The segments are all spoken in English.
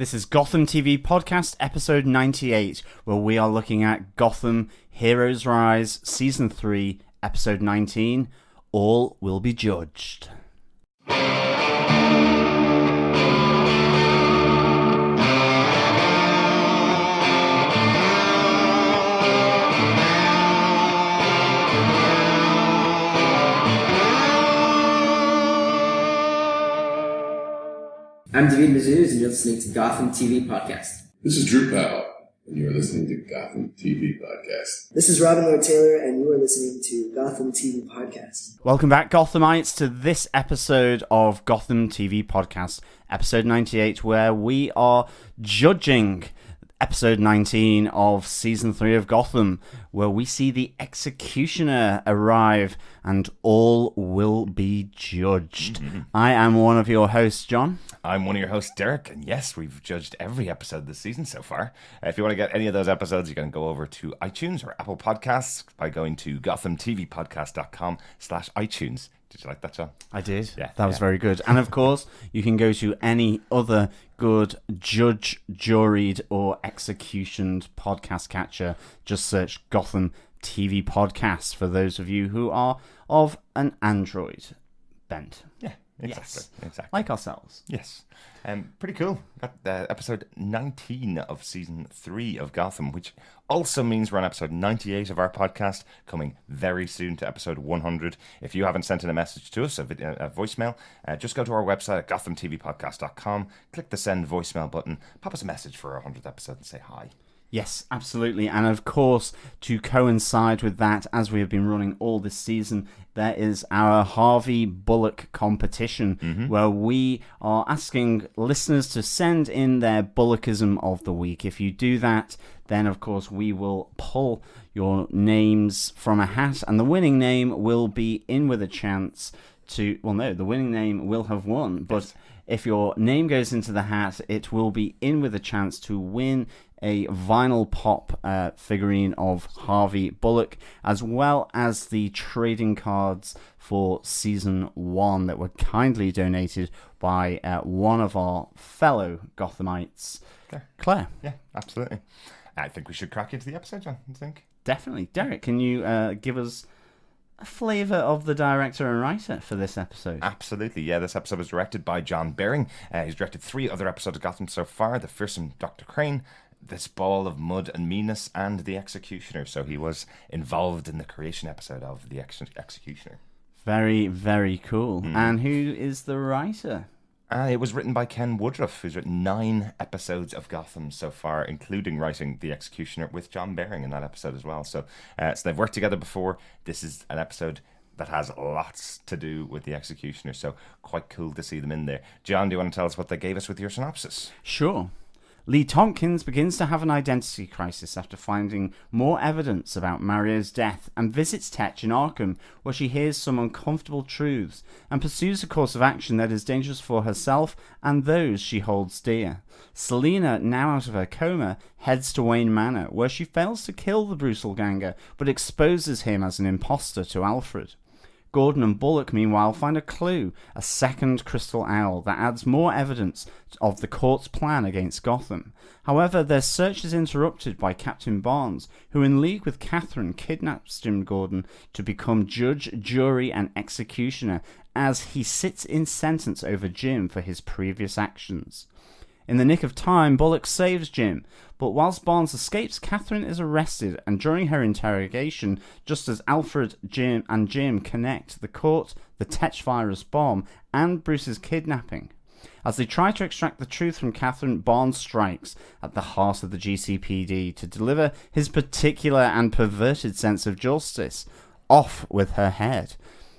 This is Gotham TV Podcast, episode 98, where we are looking at Gotham Heroes Rise, season 3, episode 19, All Will Be Judged. I'm David Mazuz, and you're listening to Gotham TV Podcast. This is Drew Powell, and you're listening to Gotham TV Podcast. This is Robin Lloyd Taylor, and you are listening to Gotham TV Podcast. Welcome back, Gothamites, to this episode of Gotham TV Podcast, episode 98, where we are judging episode 19 of season 3 of Gotham, where we see the executioner arrive and all will be judged. I am one of your hosts, John. I'm one of your hosts, Derek, and yes, we've judged every episode this season so far. If you want to get any of those episodes, you can go over to iTunes or Apple Podcasts by going to gothamtvpodcast.com/iTunes. Did you like that, John? I did. Yeah, that was very good. And of course, you can go to any other good judge, juried, or executioned podcast catcher. Just search Gotham TV Podcast for those of you who are of an Android bent. Yeah, exactly. Yes. Exactly. Like ourselves. Yes. Pretty cool. Got episode 19 of season 3 of Gotham, which also means we're on episode 98 of our podcast, coming very soon to episode 100. If you haven't sent in a message to us, a voicemail, just go to our website at gothamtvpodcast.com, click the send voicemail button, pop us a message for our 100th episode and say hi. Yes, absolutely. And of course, to coincide with that, as we have been running all this season, there is our Harvey Bullock competition, where we are asking listeners to send in their Bullockism of the week. If you do that, then of course we will pull your names from a hat, and the winning name will be in with a chance to... Well, no, the winning name will have won, but... Yes. If your name goes into the hat, it will be in with a chance to win a vinyl pop figurine of Harvey Bullock, as well as the trading cards for season 1 that were kindly donated by one of our fellow Gothamites, Claire. Yeah, absolutely. I think we should crack into the episode, John. You think? Definitely. Derek, can you give us a flavour of the director and writer for this episode? Absolutely, yeah. This episode was directed by John Baring. He's directed 3 other episodes of Gotham so far: The Fearsome Dr. Crane, This Ball of Mud and Meanness, and The Executioner. So he was involved in the creation episode of The Executioner. Very, very cool. And who is the writer? It was written by Ken Woodruff, who's written 9 episodes of Gotham so far, including writing The Executioner with John Baring in that episode as well. So they've worked together before. This is an episode that has lots to do with The Executioner, so quite cool to see them in there. John, do you want to tell us what they gave us with your synopsis? Sure. Lee Tompkins begins to have an identity crisis after finding more evidence about Mario's death and visits Tetch in Arkham, where she hears some uncomfortable truths and pursues a course of action that is dangerous for herself and those she holds dear. Selina, now out of her coma, heads to Wayne Manor, where she fails to kill the brutal ganger but exposes him as an imposter to Alfred. Gordon and Bullock, meanwhile, find a clue, a second crystal owl, that adds more evidence of the court's plan against Gotham. However, their search is interrupted by Captain Barnes, who, in league with Catherine, kidnaps Jim Gordon to become judge, jury, and executioner, as he sits in sentence over Jim for his previous actions. In the nick of time, Bullock saves Jim, but whilst Barnes escapes, Catherine is arrested, and during her interrogation, just as Alfred, Jim connect the court, the Tetch virus bomb, and Bruce's kidnapping. As they try to extract the truth from Catherine, Barnes strikes at the heart of the GCPD to deliver his particular and perverted sense of justice. Off with her head.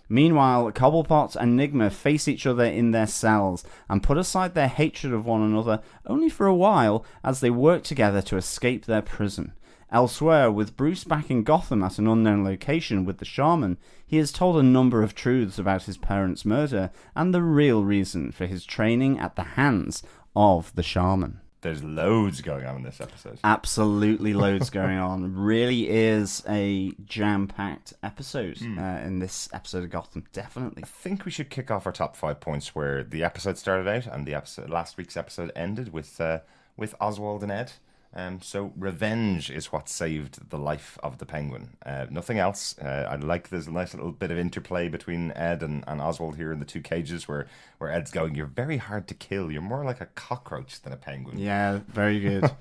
Meanwhile, Cobblepot and Enigma face each other in their cells and put aside their hatred of one another only for a while as they work together to escape their prison. Elsewhere, with Bruce back in Gotham at an unknown location with the shaman, he is told a number of truths about his parents' murder and the real reason for his training at the hands of the shaman. there's loads going on in this episode. Absolutely loads going on. Really is a jam-packed episode in this episode of Gotham, definitely. I think we should kick off our top 5 points where the episode started out and the last week's episode ended with Oswald and Ed. So revenge is what saved the life of the Penguin. Nothing else. I like there's a nice little bit of interplay between Ed and Oswald here in the two cages where Ed's going, "You're very hard to kill. You're more like a cockroach than a penguin." Yeah, very good.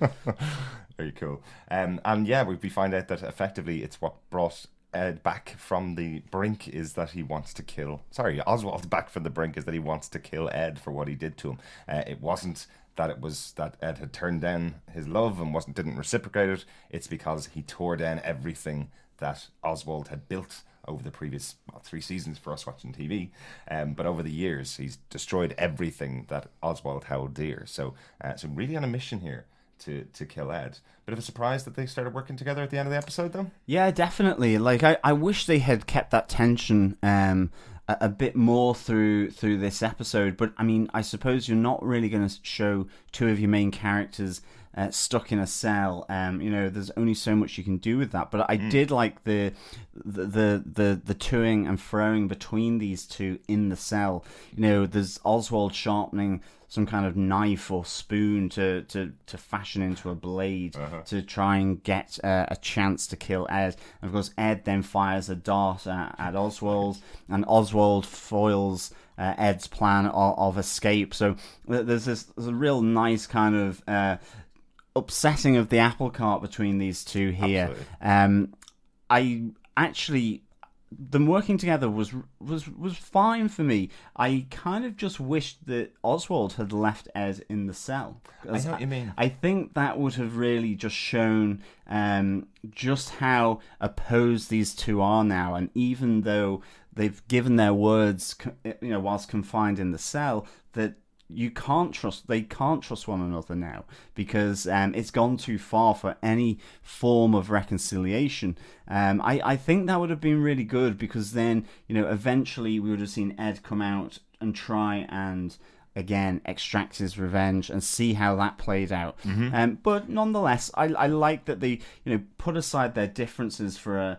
Very cool. And yeah, we find out that effectively it's what brought Ed back from the brink is that he wants to kill... Sorry, Oswald back from the brink is that he wants to kill Ed for what he did to him. It wasn't that it was that Ed had turned down his love and didn't reciprocate it. It's because he tore down everything that Oswald had built over the previous 3 seasons for us watching TV. But over the years, he's destroyed everything that Oswald held dear. So really on a mission here to kill Ed. Bit of a surprise that they started working together at the end of the episode, though. Yeah, definitely. Like I wish they had kept that tension a bit more through this episode. But I mean, I suppose you're not really going to show two of your main characters stuck in a cell. There's only so much you can do with that. But I did like the toing and froing between these two in the cell. There's Oswald sharpening some kind of knife or spoon to fashion into a blade to try and get a chance to kill Ed. And of course, Ed then fires a dart at Oswald, and Oswald foils Ed's plan of escape. So there's a real nice kind of upsetting of the apple cart between these two here. Them working together was fine for me. I kind of just wished that Oswald had left Ed in the cell. I know what you mean. I think that would have really just shown just how opposed these two are now. And even though they've given their words, whilst confined in the cell, that they can't trust one another now, because it's gone too far for any form of reconciliation. I think that would have been really good, because then, eventually we would have seen Ed come out and try and again extract his revenge and see how that played out. But nonetheless, I like that they put aside their differences for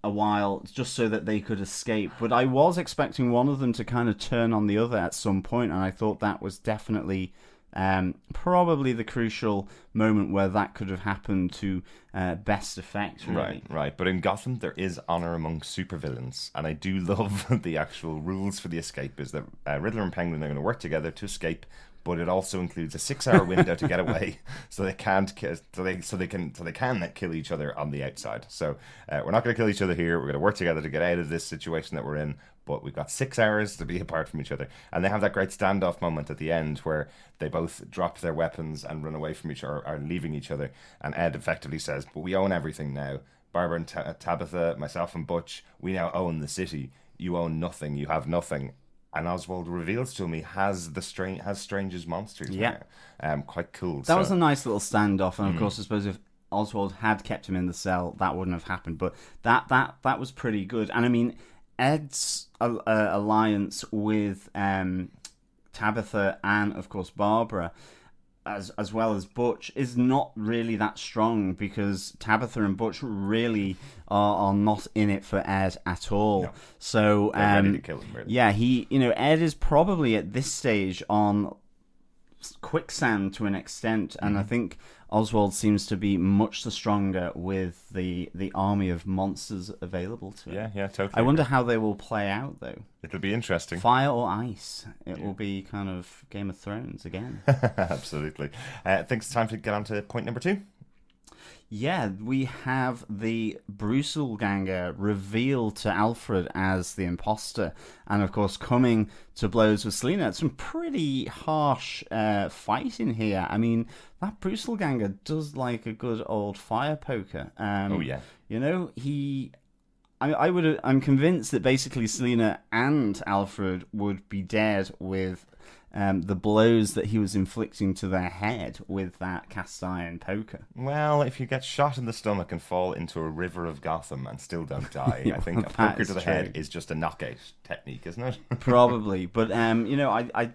a while just so that they could escape. But I was expecting one of them to kind of turn on the other at some point, and I thought that was definitely probably the crucial moment where that could have happened to best effect, really. Right. But in Gotham, there is honor among supervillains, and I do love the actual rules for the escape is that Riddler and Penguin are going to work together to escape, but it also includes a 6-hour window to get away, so they can kill each other on the outside. So we're not going to kill each other here. We're going to work together to get out of this situation that we're in. But we've got 6 hours to be apart from each other, and they have that great standoff moment at the end where they both drop their weapons and run away from each other, are leaving each other. And Ed effectively says, "But we own everything now. Barbara and Tabitha, myself and Butch, we now own the city. You own nothing. You have nothing." And Oswald reveals to him he has Strange's monsters. Yeah, quite cool. That was a nice little standoff, and of course, I suppose if Oswald had kept him in the cell, that wouldn't have happened. But that was pretty good. And I mean, Ed's alliance with Tabitha and of course Barbara, as well as Butch, is not really that strong, because Tabitha and Butch really are not in it for Ed at all. No. So they're ready to kill him, really. Yeah, Ed is probably at this stage on quicksand to an extent, and I think Oswald seems to be much the stronger with the army of monsters available to him. Yeah, totally. I wonder how they will play out, though. It'll be interesting. Fire or ice? It will be kind of Game of Thrones again. Absolutely. I think it's time to get on to point number 2. Yeah, we have the Bruselganger revealed to Alfred as the imposter, and of course coming to blows with Selina. It's some pretty harsh fighting here. I mean, that Bruselganger does like a good old fire poker. Oh yeah. I'm convinced that basically Selina and Alfred would be dead with the blows that he was inflicting to their head with that cast iron poker. Well, if you get shot in the stomach and fall into a river of Gotham and still don't die, I think a poker to the head is just a knockout technique, isn't it? Probably, but I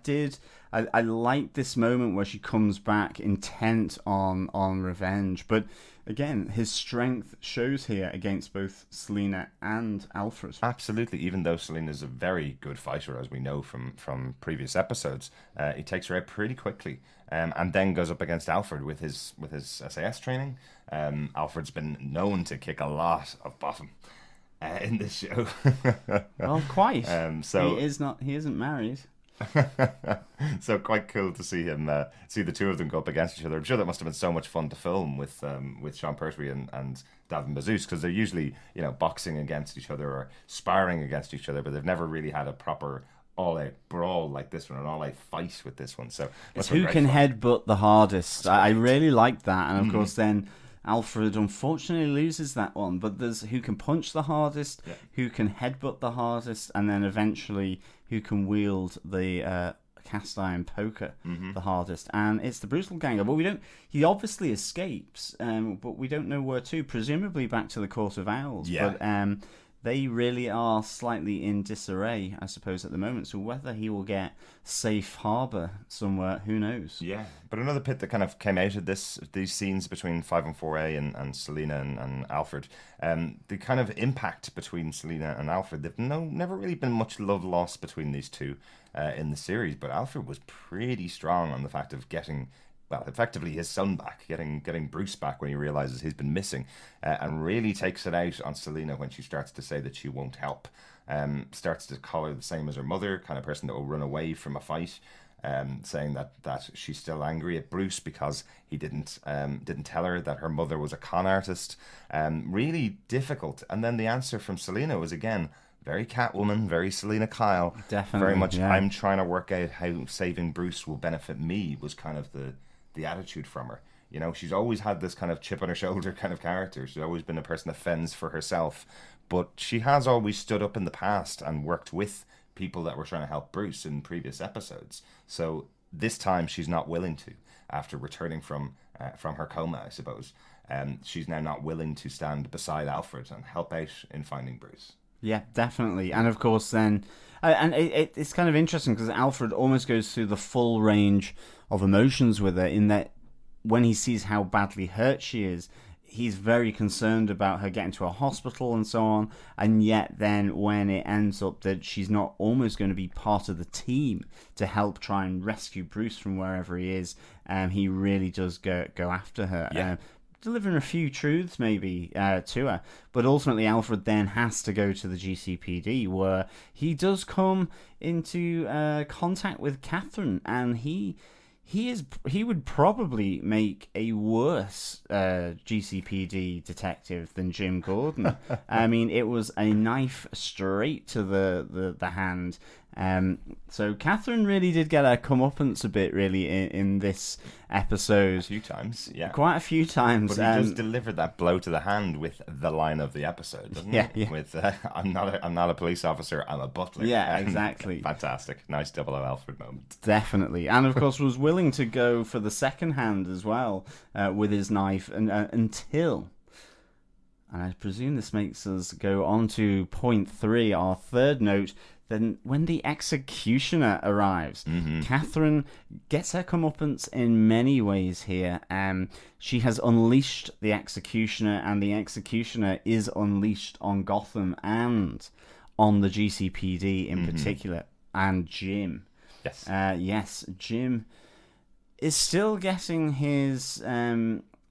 I like this moment where she comes back intent on revenge. But again, his strength shows here against both Selena and Alfred. Absolutely. Even though Selena's a very good fighter, as we know from previous episodes, he takes her out pretty quickly, and then goes up against Alfred with his SAS training. Alfred's been known to kick a lot of bottom in this show. Well, quite. So he isn't married. So quite cool to see him see the two of them go up against each other. I'm sure that must have been so much fun to film with Sean Pertwee and Davin Bazous, because they're usually boxing against each other or sparring against each other, but they've never really had a proper all-out brawl like this one, an all-out fight with this one. So it's who can headbutt the hardest. I really like that, and of course then Alfred unfortunately loses that one, but there's who can punch the hardest, who can headbutt the hardest, and then eventually who can wield the cast iron poker the hardest. And it's the Brutal Ganger, but he obviously escapes, but we don't know where to, presumably back to the Court of Owls. But they really are slightly in disarray, I suppose, at the moment. So whether he will get safe harbour somewhere, who knows? Yeah, but another bit that kind of came out of these scenes between 5 and 4A and Selena and Alfred, the kind of impact between Selena and Alfred, there's never really been much love lost between these two in the series, but Alfred was pretty strong on the fact of getting, well, effectively his son back, getting Bruce back when he realizes he's been missing, and really takes it out on Selena when she starts to say that she won't help, starts to call her the same as her mother, kind of person that will run away from a fight, saying that she's still angry at Bruce because he didn't tell her that her mother was a con artist. Really difficult. And then the answer from Selena was, again, very Catwoman, very Selena Kyle. Definitely, very much, yeah. I'm trying to work out how saving Bruce will benefit me, was kind of the attitude from her. She's always had this kind of chip on her shoulder kind of character. She's always been a person that fends for herself, but she has always stood up in the past and worked with people that were trying to help Bruce in previous episodes. So this time she's not willing to, after returning from her coma, I suppose. She's now not willing to stand beside Alfred and help out in finding Bruce. Yeah, definitely. And of course then, and it's kind of interesting because Alfred almost goes through the full range of emotions with her, in that when he sees how badly hurt she is, he's very concerned about her getting to a hospital and so on, and yet then when it ends up that she's not almost going to be part of the team to help try and rescue Bruce from wherever he is, he really does go after her. Yeah. Delivering a few truths maybe to her, but ultimately Alfred then has to go to the GCPD, where he does come into contact with Catherine, and he would probably make a worse GCPD detective than Jim Gordon. I mean, it was a knife straight to the hand. So Catherine really did get her comeuppance a bit, really, in this episode. A few times, yeah. Quite a few times. But he does deliver that blow to the hand with the line of the episode, doesn't he? Yeah. With, I'm not a police officer, I'm a butler. Yeah, exactly. Fantastic. Nice 00 Alfred moment. Definitely. And of course was willing to go for the second hand as well, with his knife, and until... And I presume this makes us go on to point 3, our third note. Then when the executioner arrives, Catherine gets her comeuppance in many ways here. She has unleashed the executioner, and the executioner is unleashed on Gotham and on the GCPD in particular, and Jim. Yes. Yes, Jim is still getting his...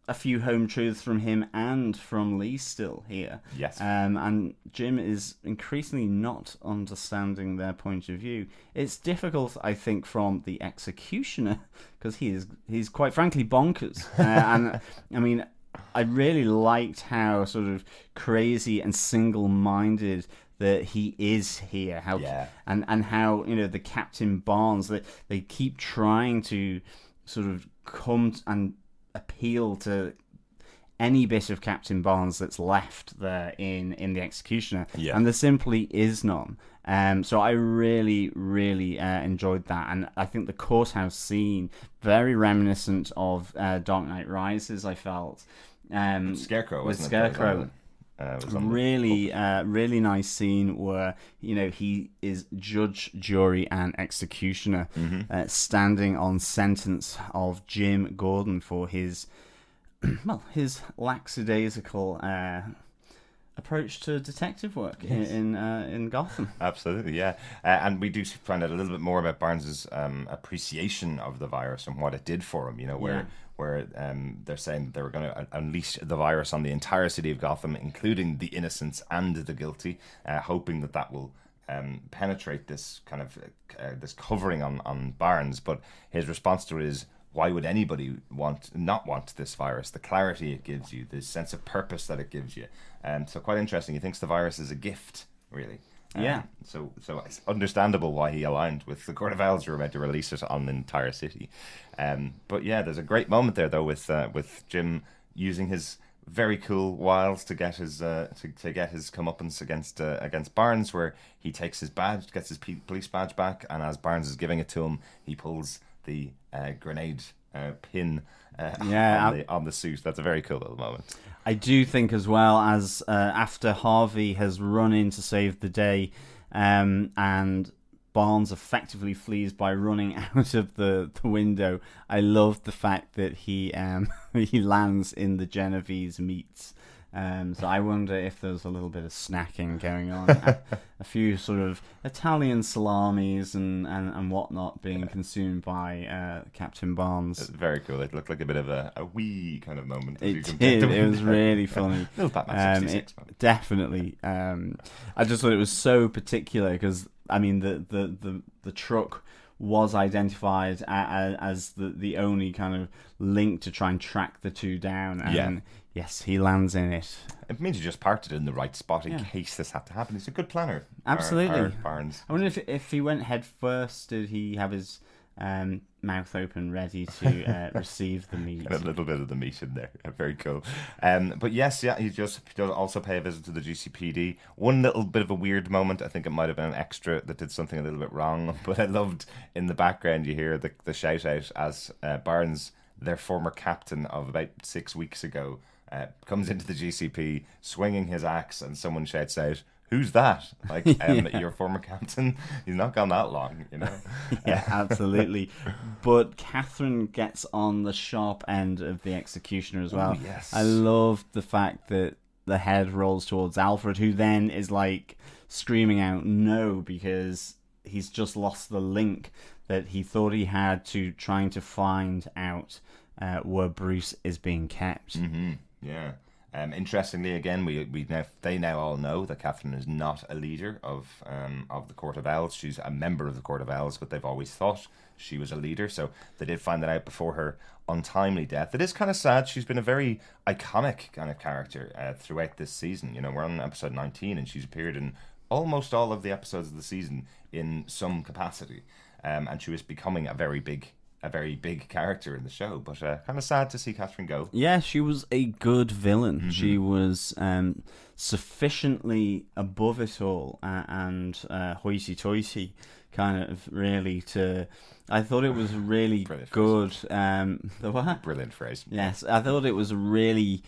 a few home truths from him and from Lee still here. Yes. And Jim is increasingly not understanding their point of view. It's difficult, I think, from the executioner, because he's quite frankly bonkers. And I mean, I really liked how sort of crazy and single-minded that he is here. And how, the Captain Barnes, that they keep trying to sort of come and appeal to any bit of Captain Barnes that's left there in the executioner, and there simply is none. So I really, really enjoyed that, and I think the courthouse scene, very reminiscent of Dark Knight Rises, I felt. Scarecrow, with wasn't Scarecrow. it? was on really nice scene where he is judge, jury, and executioner, standing on sentence of Jim Gordon for his his lackadaisical approach to detective work in Gotham. Absolutely, yeah. And we do find out a little bit more about Barnes's appreciation of the virus and what it did for him. Where they're saying that they were going to unleash the virus on the entire city of Gotham, including the innocents and the guilty, hoping that will penetrate this kind of this covering on Barnes. But his response to it is, why would anybody not want this virus? The clarity it gives you, the sense of purpose that it gives you. So quite interesting. He thinks the virus is a gift, really. Yeah. So it's understandable why he aligned with the Court of Owls, who were meant to release it on the entire city. But yeah, there's a great moment there though with Jim using his very cool wiles to get his to get his comeuppance against Barnes, where he takes his badge, gets his police badge back, and as Barnes is giving it to him, he pulls the grenade pin on the suit. That's a very cool little moment. I do think as well, as after Harvey has run in to save the day, and Barnes effectively flees by running out of the window. I love the fact that he he lands in the Genovese meats. So I wonder if there's a little bit of snacking going on. A few sort of Italian salamis and whatnot being consumed by Captain Barnes. It's very cool. It looked like a bit of a wee kind of moment. It did. It was really funny. Little Batman 66 moment. Definitely. I just thought it was so particular because, I mean, the truck was identified as the only kind of link to try and track the two down. And yes, he lands in it. It means you just parked it in the right spot in case this had to happen. He's a good planner. Absolutely. Our Barnes. I wonder if he went head first, did he have his mouth open ready to receive the meat? A little bit of the meat in there. Very cool. But yes, he does also pay a visit to the GCPD. One little bit of a weird moment. I think it might have been an extra that did something a little bit wrong. But I loved in the background you hear the shout out as Barnes, their former captain of about 6 weeks ago, comes into the GCP swinging his axe, and someone shouts out, "Who's that?" Like, your former captain. He's not gone that long, Yeah, absolutely. But Catherine gets on the sharp end of the executioner as well. Oh, yes. I love the fact that the head rolls towards Alfred, who then is like screaming out no, because he's just lost the link that he thought he had to trying to find out where Bruce is being kept. Mm-hmm. Yeah. Interestingly, again, they now all know that Catherine is not a leader of the Court of Owls. She's a member of the Court of Owls, but they've always thought she was a leader. So they did find that out before her untimely death. It is kind of sad. She's been a very iconic kind of character throughout this season. We're on episode 19, and she's appeared in almost all of the episodes of the season in some capacity. And she was becoming a very big character in the show, but kind of sad to see Catherine go. Yeah, she was a good villain. Mm-hmm. She was sufficiently above it all and hoity-toity, kind of really to... I thought it was really Brilliant good. The what? Brilliant phrase. Yes, I thought it was really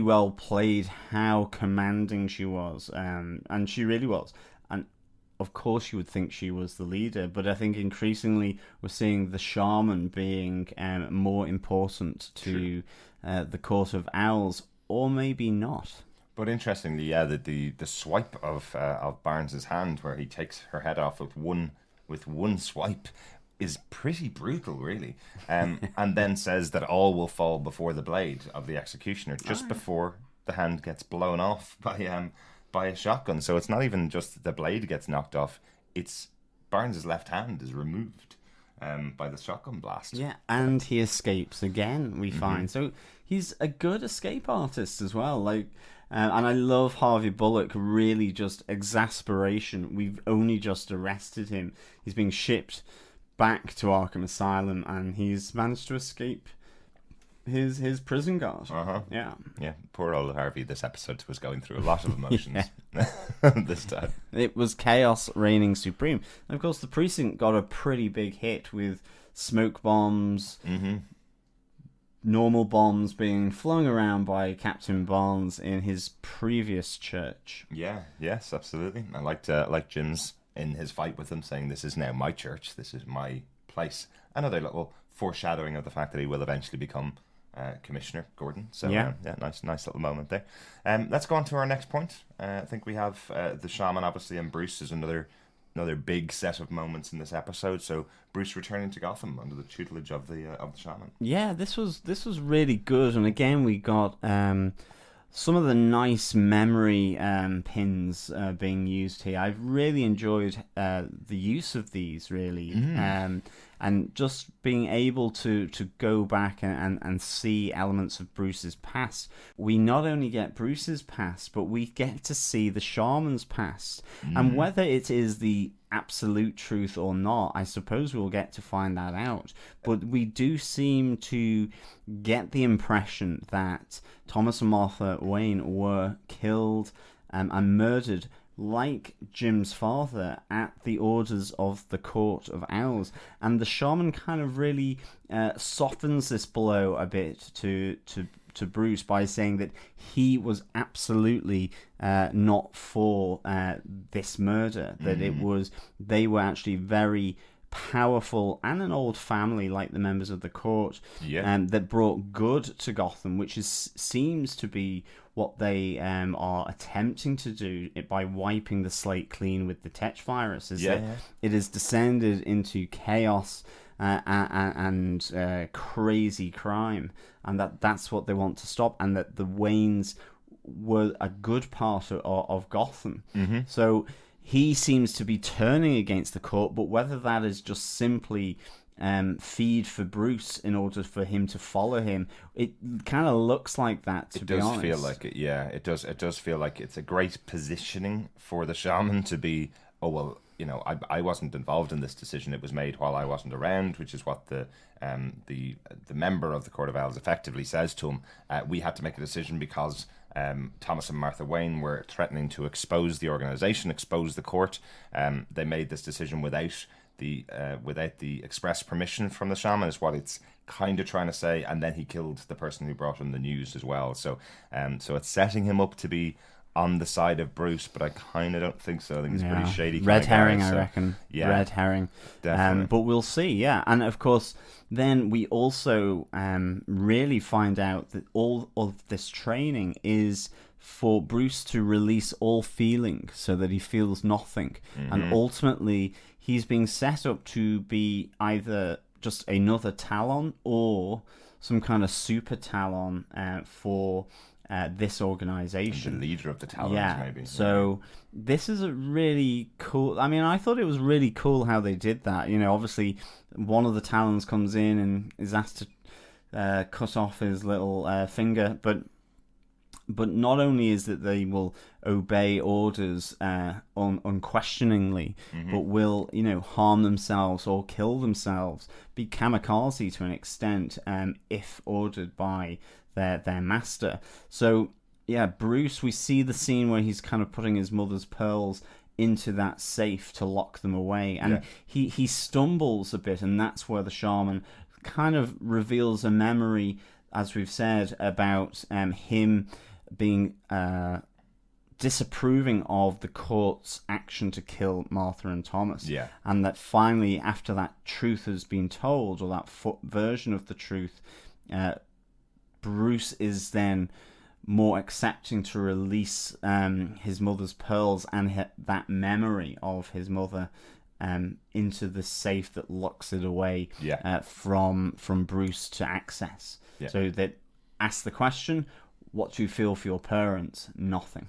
well played how commanding she was, and she really was. And of course you would think she was the leader, but I think increasingly we're seeing the shaman being more important to the Court of Owls, or maybe not. But interestingly, yeah, the swipe of Barnes's hand, where he takes her head off with one swipe, is pretty brutal, really. And then says that all will fall before the blade of the executioner, just before the hand gets blown off by a shotgun. So it's not even just the blade gets knocked off, it's Barnes's left hand is removed by the shotgun blast. Yeah, and he escapes again, we find. So he's a good escape artist as well. And I love Harvey Bullock, really just exasperation. We've only just arrested him. He's being shipped back to Arkham Asylum, and he's managed to escape his prison guard. Yeah, poor old Harvey. This episode was going through a lot of emotions. This time it was chaos reigning supreme, and of course the precinct got a pretty big hit with smoke bombs, normal bombs being flung around by Captain Barnes in his previous church. Yeah, yes, absolutely. I liked Jim's in his fight with him saying, "This is now my church. This is my place." Another little foreshadowing of the fact that he will eventually become Commissioner Gordon. So yeah, nice little moment there. Let's go on to our next point. I think we have the shaman, obviously, and Bruce is another big set of moments in this episode. So Bruce returning to Gotham under the tutelage of the shaman. Yeah, this was really good, and again we got some of the nice memory pins being used here. I've really enjoyed the use of these, really. And just being able to go back and see elements of Bruce's past. We not only get Bruce's past, but we get to see the shaman's past. And whether it is the absolute truth or not, I suppose we'll get to find that out. But we do seem to get the impression that Thomas and Martha Wayne were killed and murdered like Jim's father at the orders of the Court of Owls. And the shaman kind of really softens this blow a bit to Bruce by saying that he was absolutely not for this murder, that they were actually very powerful and an old family like the members of the court, that brought good to Gotham, which seems to be what they are attempting to do by wiping the slate clean with the Tetch virus. It has descended into chaos and crazy crime, and that's what they want to stop, and that the Waynes were a good part of Gotham. So he seems to be turning against the court, but whether that is just simply feed for Bruce in order for him to follow him, it kind of looks like that, to be honest. It does feel like it, yeah. It does feel like it's a great positioning for the shaman to be, oh, well, you know, I wasn't involved in this decision. It was made while I wasn't around, which is what the member of the Court of Owls effectively says to him. We had to make a decision because Thomas and Martha Wayne were threatening to expose the organization, expose the court. They made this decision without the express permission from the shaman, is what it's kind of trying to say. And then he killed the person who brought him the news as well. So it's setting him up to be on the side of Bruce, but I kind of don't think so. I think he's pretty shady. Red herring, guy, so, I reckon. Yeah, red herring. Definitely. But we'll see, yeah. And of course, then we also really find out that all of this training is for Bruce to release all feeling so that he feels nothing. And ultimately, he's being set up to be either just another Talon or some kind of super Talon for this organization. The leader of the Talons, maybe. So this is a really cool... I mean, I thought it was really cool how they did that. You know, obviously, one of the Talons comes in and is asked to cut off his little finger, but not only is that they will obey orders unquestioningly, but will, you know, harm themselves or kill themselves, be kamikaze to an extent, if ordered by their master. So yeah, Bruce, we see the scene where he's kind of putting his mother's pearls into that safe to lock them away, and he stumbles a bit, and that's where the shaman kind of reveals a memory, as we've said, about him being disapproving of the court's action to kill Martha and Thomas. And that finally, after that truth has been told, or that version of the truth, Bruce is then more accepting to release his mother's pearls and that memory of his mother into the safe that locks it away from Bruce to access. So that asks the question, what do you feel for your parents? Nothing.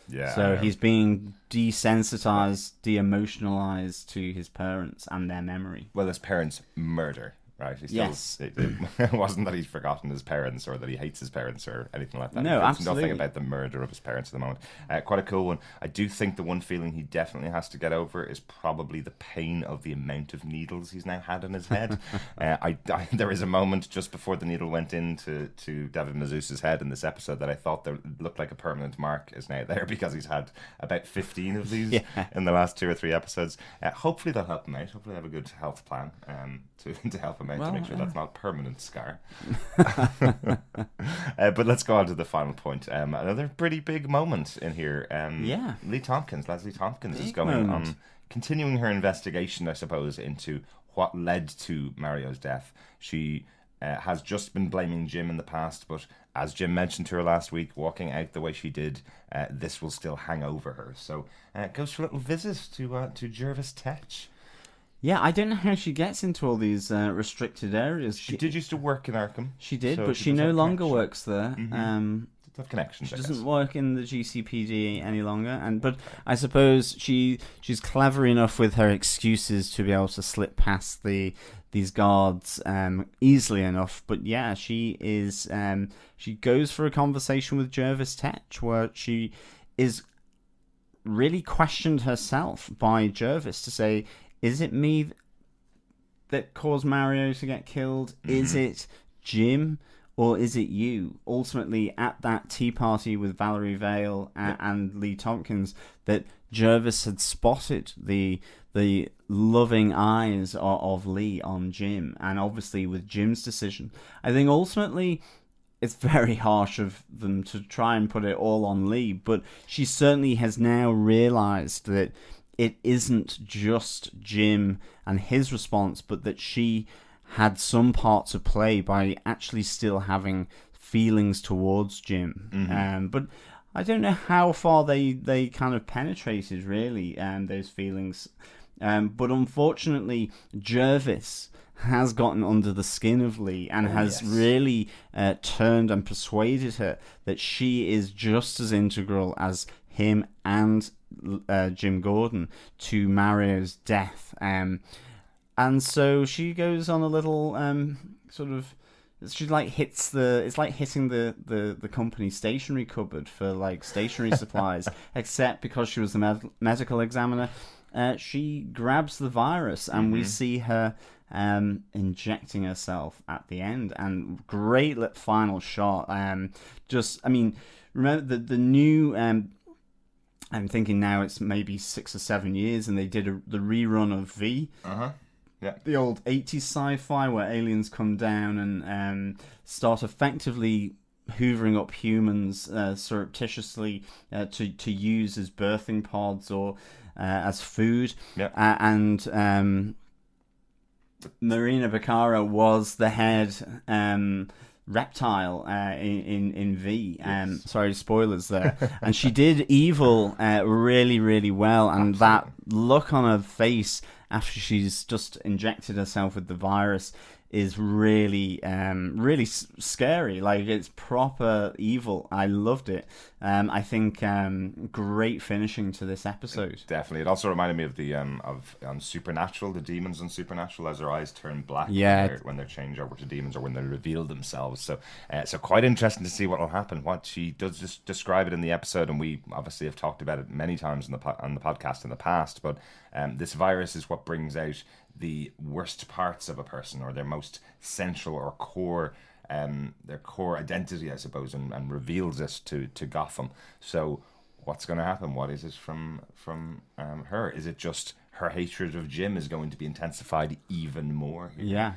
So he's being desensitized, de-emotionalized to his parents and their memory. Well, his parents murder. Right? It wasn't that he's forgotten his parents or that he hates his parents or anything like that. No, absolutely. Nothing about the murder of his parents at the moment. Quite a cool one. I do think the one feeling he definitely has to get over is probably the pain of the amount of needles he's now had in his head. There is a moment just before the needle went into David Mazouz's head in this episode that I thought there looked like a permanent mark is now there because he's had about 15 of these in the last 2 or 3 episodes. Hopefully that'll help him out. Hopefully they have a good health plan to help him to make sure that's not a permanent scar. But let's go on to the final point. Another pretty big moment in here. Leslie Tompkins is going on, continuing her investigation, I suppose, into what led to Mario's death. She has just been blaming Jim in the past, but as Jim mentioned to her last week, walking out the way she did, this will still hang over her. So it goes for a little visit to Jervis Tetch. Yeah, I don't know how she gets into all these restricted areas. She did used to work in Arkham. She did, so but she no longer works there. Have connections. She doesn't work in the GCPD any longer, but I suppose she's clever enough with her excuses to be able to slip past these guards easily enough. But yeah, she is. She goes for a conversation with Jervis Tetch, where she is really questioned herself by Jervis to say, is it me that caused Mario to get killed? Is it Jim? Or is it you? Ultimately, at that tea party with Valerie Vale and Lee Tompkins, that Jervis had spotted the loving eyes of Lee on Jim, and obviously with Jim's decision, I think ultimately it's very harsh of them to try and put it all on Lee, but she certainly has now realised that it isn't just Jim and his response, but that she had some part to play by actually still having feelings towards Jim. But I don't know how far they kind of penetrated, really, those feelings. But unfortunately, Jervis has gotten under the skin of Lee and has really turned and persuaded her that she is just as integral as him and Jim Gordon to Mario's death. And so she goes on a little she hits it's like hitting the company stationery cupboard for like stationery supplies, except because she was the medical examiner, she grabs the virus and we see her injecting herself at the end, and great final shot. Remember the new I'm thinking now it's maybe 6 or 7 years, and they did the rerun of V. Yeah. The old 80s sci-fi where aliens come down and start effectively hoovering up humans surreptitiously to use as birthing pods or as food. Yeah. And Marina Baccara was the head reptile in V. Sorry, spoilers there. And she did evil really, really well. And that look on her face after she's just injected herself with the virus is really, really scary. Like, it's proper evil. I loved it. I think great finishing to this episode. Definitely. It also reminded me of the Supernatural, the demons on Supernatural, as their eyes turn black when they're changed over to demons or when they reveal themselves. So quite interesting to see what will happen. What she does just describe it in the episode, and we obviously have talked about it many times on the podcast in the past. But this virus is what brings out the worst parts of a person, or their most central or core, their core identity, I suppose, and reveals this to Gotham. So what's going to happen? What is it from her? Is it just her hatred of Jim is going to be intensified even more here? Yeah.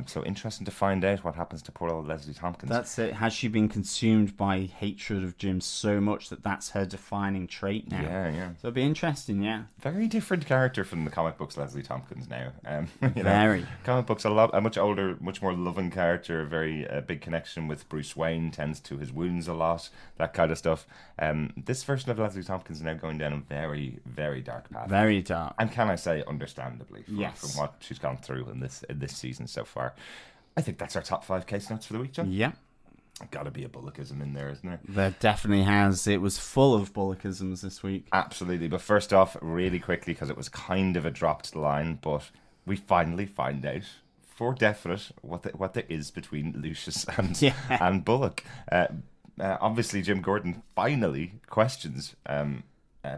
So interesting to find out what happens to poor old Leslie Tompkins. That's it. Has she been consumed by hatred of Jim so much that that's her defining trait now? Yeah. So it'll be interesting, yeah. Very different character from the comic books, Leslie Tompkins now. Very. Comic books, a much older, much more loving character, a very big connection with Bruce Wayne, tends to his wounds a lot, that kind of stuff. This version of Leslie Tompkins is now going down a very, very dark path. Very dark. And can I say, understandably, from Yes. what she's gone through in this season so far. I think that's our top 5 case notes for the week, John. Yeah. Got to be a Bullockism in there, isn't there? There definitely has. It was full of Bullockisms this week. Absolutely. But first off, really quickly, because it was kind of a dropped line, but we finally find out for definite what there is between Lucius and Bullock. Obviously, Jim Gordon finally questions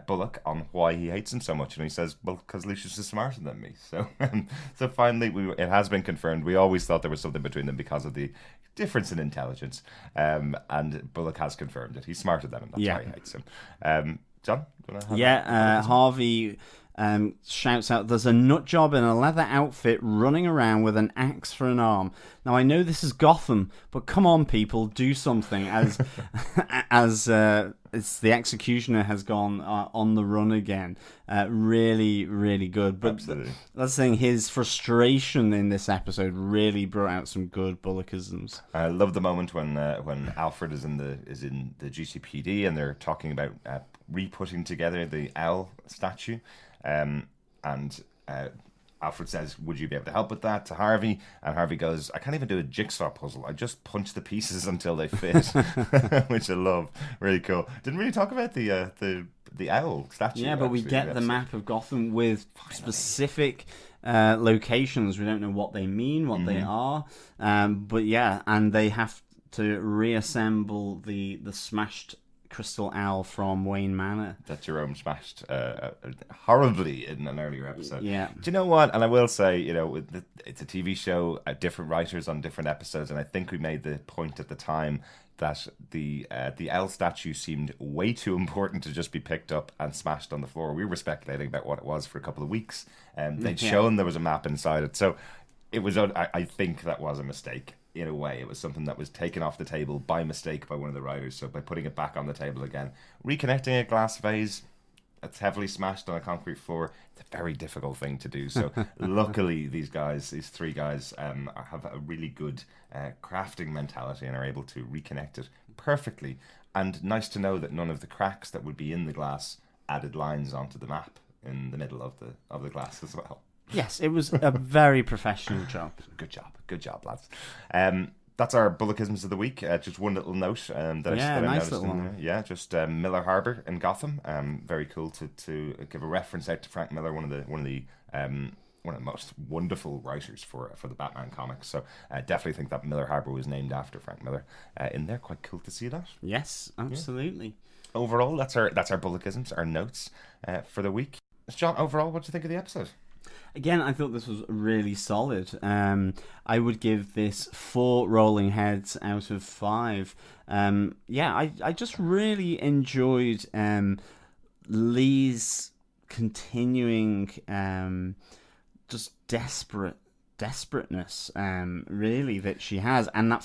Bullock on why he hates him so much, and he says, well, because Lucius is smarter than me. So so finally it has been confirmed. We always thought there was something between them because of the difference in intelligence, and Bullock has confirmed it. He's smarter than him, that's why he hates him. John, do you want to have Harvey shouts out, "There's a nut job in a leather outfit running around with an axe for an arm." Now I know this is Gotham, but come on, people, do something. As it's the executioner has gone on the run again. Really, really good. But Absolutely. that's the thing. His frustration in this episode really brought out some good Bullockisms. I love the moment when Alfred is in the GCPD and they're talking about re-putting together the owl statue, and Alfred says, "Would you be able to help with that?" to Harvey, and Harvey goes, "I can't even do a jigsaw puzzle. I just punch the pieces until they fit," which I love. Really cool. Didn't really talk about the owl statue. Yeah, but we get the map of Gotham with specific locations. We don't know what they mean, what they are, but yeah, and they have to reassemble the smashed crystal owl from Wayne Manor that Jerome smashed horribly in an earlier episode. Yeah. Do you know what? And I will say, it's a TV show, different writers on different episodes, and I think we made the point at the time that the owl statue seemed way too important to just be picked up and smashed on the floor. We were speculating about what it was for a couple of weeks, and they'd shown there was a map inside it. So it was. I think that was a mistake. In a way, it was something that was taken off the table by mistake by one of the writers. So by putting it back on the table again, reconnecting a glass vase that's heavily smashed on a concrete floor, it's a very difficult thing to do. So luckily, these three guys, have a really good crafting mentality and are able to reconnect it perfectly. And nice to know that none of the cracks that would be in the glass added lines onto the map in the middle of the glass as well. Yes, it was a very professional job. Good job, lads. That's our Bullockisms of the week. Just one little note that I nice noticed little in one. there. Yeah, just Miller Harbour in Gotham. Very cool to give a reference out to Frank Miller, one of the most wonderful writers for the Batman comics. So I definitely think that Miller Harbour was named after Frank Miller in there. Quite cool to see that. Yes, absolutely. Yeah. Overall, that's our Bullockisms, our notes for the week. John, overall, what do you think of the episode? Again, I thought this was really solid. I would give this 4 rolling heads out of 5. I just really enjoyed Lee's continuing just desperateness, really, that she has, and that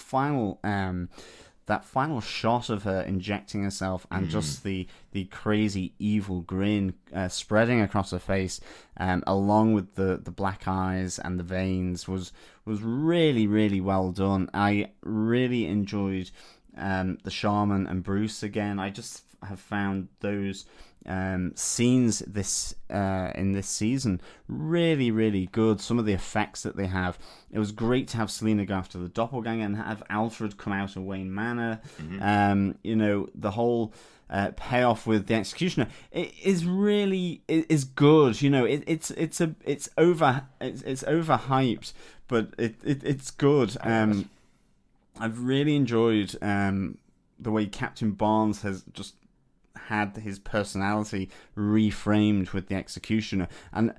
final shot of her injecting herself and just the crazy evil grin spreading across her face, along with the black eyes and the veins, was really, really well done. I really enjoyed the Shaman and Bruce again. I just have found those scenes in this season really, really good. Some of the effects that they have. It was great to have Selena go after the doppelganger and have Alfred come out of Wayne Manor. The whole payoff with the executioner is good. It's overhyped, but it's good. I've really enjoyed the way Captain Barnes has just had his personality reframed with the executioner. And,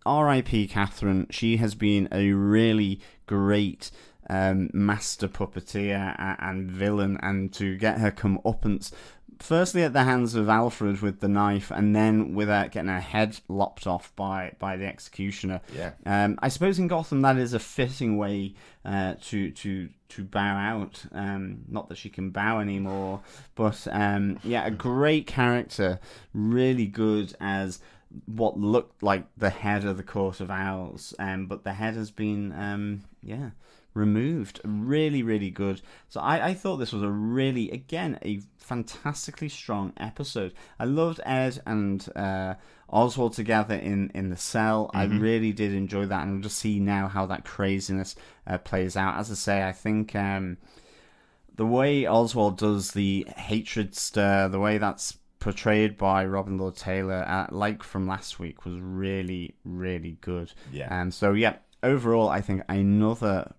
R.I.P. Catherine, she has been a really great master puppeteer and villain, and to get her comeuppance, firstly at the hands of Alfred with the knife, and then with her getting her head lopped off by the executioner. Yeah. I suppose in Gotham that is a fitting way to bow out. Not that she can bow anymore, but a great character, really good as what looked like the head of the Court of Owls, but the head has been removed. Really, really good. So I thought this was a fantastically strong episode. I loved Ed and Oswald together in the cell. I really did enjoy that, and we'll just see now how that craziness plays out. As I say, I think the way Oswald does the hatred stir, the way that's portrayed by Robin Lord Taylor, like from last week, was really, really good. Yeah. Overall, I think another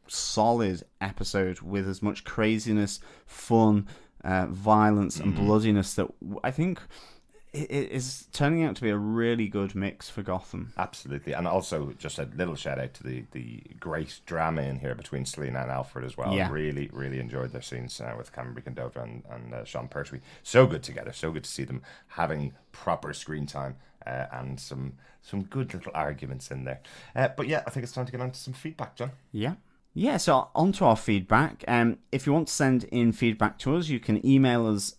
solid episode with as much craziness, fun, violence, and bloodiness that I think it is turning out to be a really good mix for Gotham. Absolutely. And also just a little shout out to the great drama in here between Selena and Alfred as well. Yeah. Really, really enjoyed their scenes with Cameron Bicondova and Sean Pertwee. So good together. So good to see them having proper screen time and some good little arguments in there. But yeah, I think it's time to get on to some feedback, John. Yeah. Yeah, so on to our feedback. If you want to send in feedback to us, you can email us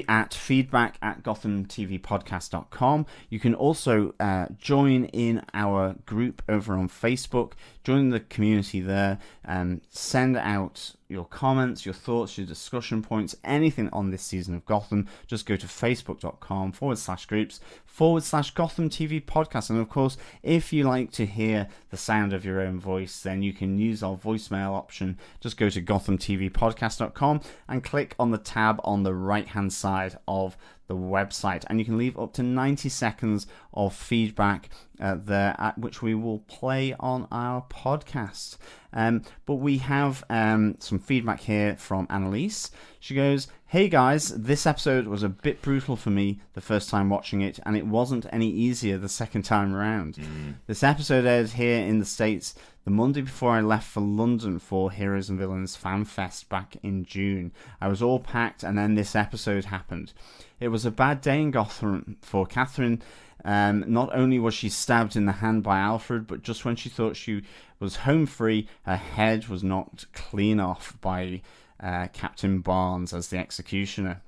at feedback@gothamtvpodcast.com. You can also join in our group over on Facebook, join the community there, and send out your comments, your thoughts, your discussion points, anything on this season of Gotham. Just go to facebook.com/groups/Gotham TV Podcast. And of course, if you like to hear the sound of your own voice, then you can use our voicemail option. Just go to gothamtvpodcast.com and click on the tab on the right hand side of the website, and you can leave up to 90 seconds of feedback there, at which we will play on our podcast. But we have some feedback here from Annalise. She goes, "Hey guys, this episode was a bit brutal for me the first time watching it, and it wasn't any easier the second time around. This episode aired here in the States the Monday before I left for London for Heroes and Villains Fan Fest back in June. I was all packed, and then this episode happened. It was a bad day in Gotham for Catherine. Not only was she stabbed in the hand by Alfred, but just when she thought she was home free, her head was knocked clean off by Captain Barnes as the executioner.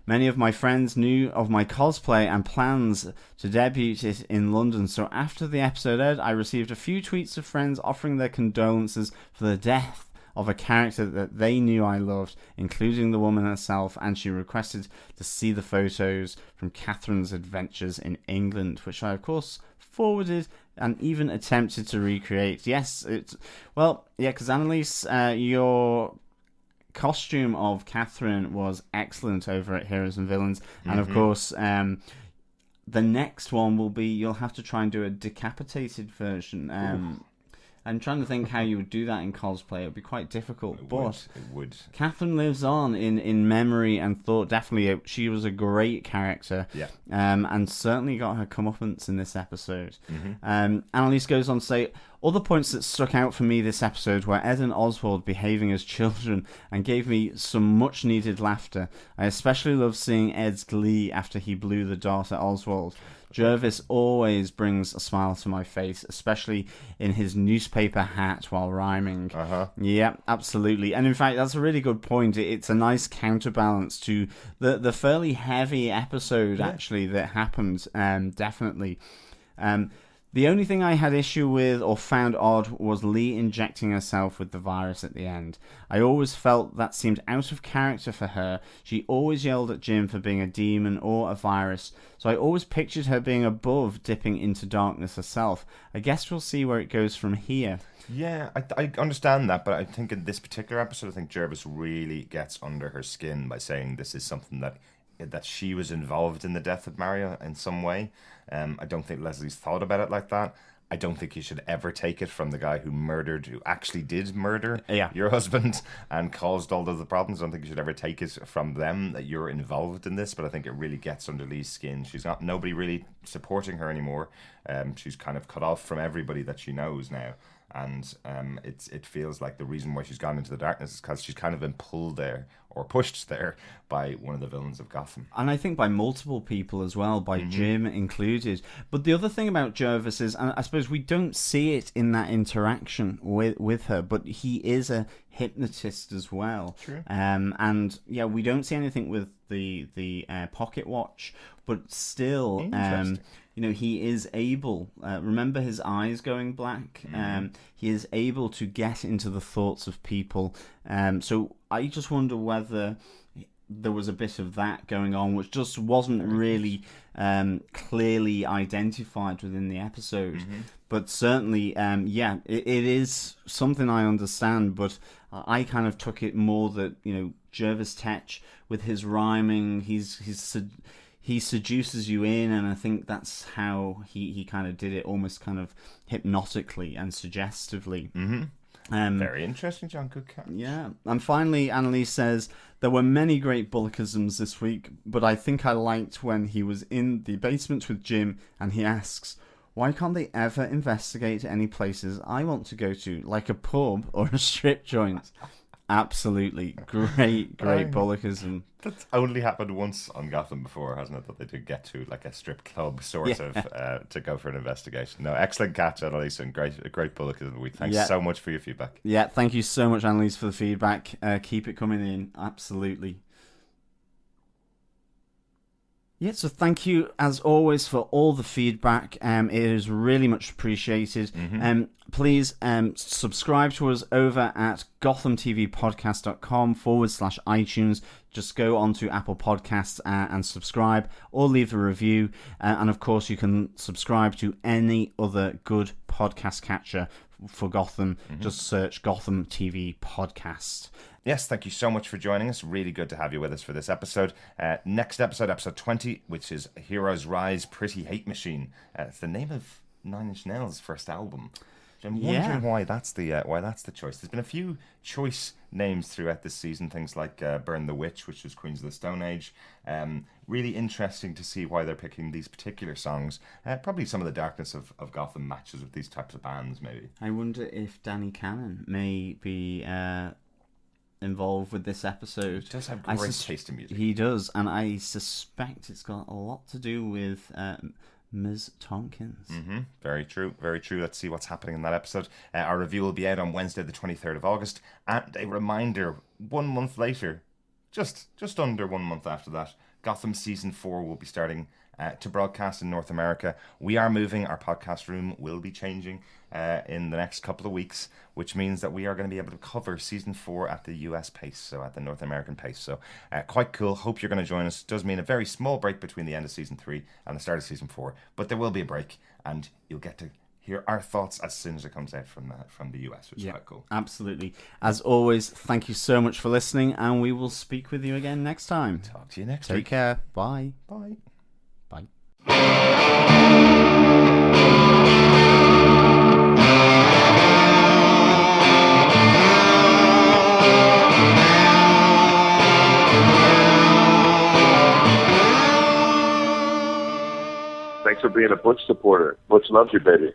Many of my friends knew of my cosplay and plans to debut it in London, so after the episode aired, I received a few tweets of friends offering their condolences for the death of a character that they knew I loved, including the woman herself, and she requested to see the photos from Catherine's adventures in England, which I, of course, forwarded and even attempted to recreate." Yes, because Annalise, your costume of Catherine was excellent over at Heroes and Villains, and of course, the next one will be, you'll have to try and do a decapitated version. I'm trying to think how you would do that in cosplay. It would be quite difficult, It would. Catherine lives on in memory and thought. Definitely, she was a great character, and certainly got her comeuppance in this episode. Annalise goes on to say, "Other points that stuck out for me this episode were Ed and Oswald behaving as children and gave me some much needed laughter. I especially loved seeing Ed's glee after he blew the dart at Oswald. Jervis always brings a smile to my face, especially in his newspaper hat while rhyming." Yeah, absolutely. And in fact, that's a really good point. It's a nice counterbalance to the fairly heavy episode, actually, that happened, definitely. The only thing I had issue with or found odd was Lee injecting herself with the virus at the end. I always felt that seemed out of character for her. She always yelled at Jim for being a demon or a virus, so I always pictured her being above dipping into darkness herself. I guess we'll see where it goes from here. Yeah, I understand that, but I think in this particular episode, I think Jervis really gets under her skin by saying this is something that she was involved in the death of Mario in some way. I don't think Leslie's thought about it like that. I don't think you should ever take it from the guy who actually did murder your husband and caused all of the problems. I don't think you should ever take it from them that you're involved in this, but I think it really gets under Lee's skin. She's got nobody really supporting her anymore. She's kind of cut off from everybody that she knows now. And it feels like the reason why she's gone into the darkness is because she's kind of been pulled there or pushed there by one of the villains of Gotham. And I think by multiple people as well, by Jim included. But the other thing about Jervis is, and I suppose we don't see it in that interaction with her, but he is a hypnotist as well. True. And yeah, we don't see anything with the pocket watch, but still, he is able, remember his eyes going black? He is able to get into the thoughts of people. So I just wonder whether there was a bit of that going on, which just wasn't really clearly identified within the episode. But certainly, it is something I understand, but I kind of took it more that, Jervis Tetch, with his rhyming, he seduces you in, and I think that's how he kind of did it, almost kind of hypnotically and suggestively. Very interesting, John. Good catch. Yeah. And finally, Annalise says, there were many great Bullockisms this week, but I think I liked when he was in the basement with Jim and he asks, why can't they ever investigate any places I want to go to, like a pub or a strip joint? Absolutely. Great Bullockism. That's only happened once on Gotham before, hasn't it? That they did get to like a strip club sort of to go for an investigation. No, excellent catch, Annalise, and great Bullockism of the week. Thanks so much for your feedback. Yeah, thank you so much, Annalise, for the feedback. Keep it coming in. Absolutely. Yeah, so thank you, as always, for all the feedback. It is really much appreciated. Please subscribe to us over at gothamtvpodcast.com/iTunes. Just go onto Apple Podcasts and subscribe, or leave a review. And of course, you can subscribe to any other good podcast catcher for Gotham. Just search Gotham TV Podcast. Yes, thank you so much for joining us. Really good to have you with us for this episode. Next episode, episode 20, which is Heroes Rise Pretty Hate Machine. It's the name of Nine Inch Nails' first album. I'm wondering why that's the choice. There's been a few choice names throughout this season, things like Burn the Witch, which was Queens of the Stone Age. Really interesting to see why they're picking these particular songs. Probably some of the darkness of Gotham matches with these types of bands, maybe. I wonder if Danny Cannon may be involved with this episode. He does have great taste in music. He does, and I suspect it's got a lot to do with Ms. Tompkins. Very true, very true. Let's see what's happening in that episode. Our review will be out on Wednesday the 23rd of August, and a reminder, 1 month later, just under 1 month after that, Gotham Season 4 will be starting to broadcast in North America. We are moving. Our podcast room will be changing in the next couple of weeks, which means that we are going to be able to cover Season 4 at the US pace, so at the North American pace. So quite cool. Hope you're going to join us. It does mean a very small break between the end of Season 3 and the start of Season 4, but there will be a break, and you'll get to hear our thoughts as soon as it comes out from the US, which is quite cool. Absolutely. As always, thank you so much for listening, and we will speak with you again next time. Talk to you next week. Take care. Bye. Bye. Bye. Thanks for being a Butch supporter. Butch loves you, baby.